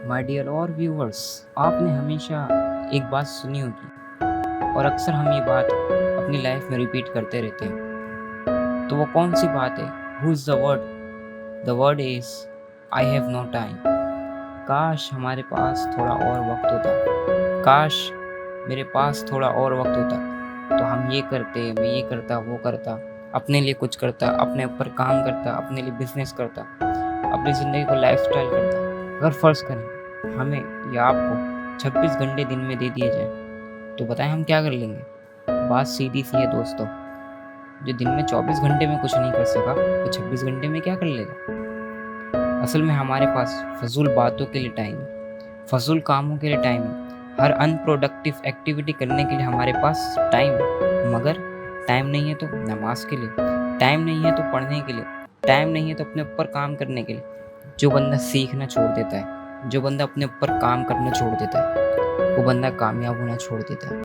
My dear और viewers, आपने हमेशा एक बात सुनी होगी और अक्सर हम ये बात अपनी लाइफ में रिपीट करते रहते हैं। तो वो कौन सी बात है? Who is the word? The word is I have no time. काश हमारे पास थोड़ा और वक्त होता, काश मेरे पास थोड़ा और वक्त होता तो हम ये करते, मैं ये करता, वो करता, अपने लिए कुछ करता, अपने ऊपर काम करता, अपने लिए बिजनेस करता, अपनी ज़िंदगी को लाइफस्टाइल करता। अगर फ़र्ज़ करें हमें या आपको 26 घंटे दिन में दे दिए जाएँ तो बताएं हम क्या कर लेंगे? बात सीधी सी है दोस्तों, जो दिन में 24 घंटे में कुछ नहीं कर सका वो 26 घंटे में क्या कर लेगा? असल में हमारे पास फ़ज़ूल बातों के लिए टाइम है, फ़ज़ूल कामों के लिए टाइम है, हर अनप्रोडक्टिव एक्टिविटी करने के लिए हमारे पास टाइम है। मगर टाइम नहीं है तो नमाज़ के लिए, टाइम नहीं है तो पढ़ने के लिए, टाइम नहीं है तो अपने ऊपर काम करने के लिए। जो बंदा सीखना छोड़ देता है, जो बंदा अपने ऊपर काम करना छोड़ देता है, वो बंदा कामयाब होना छोड़ देता है।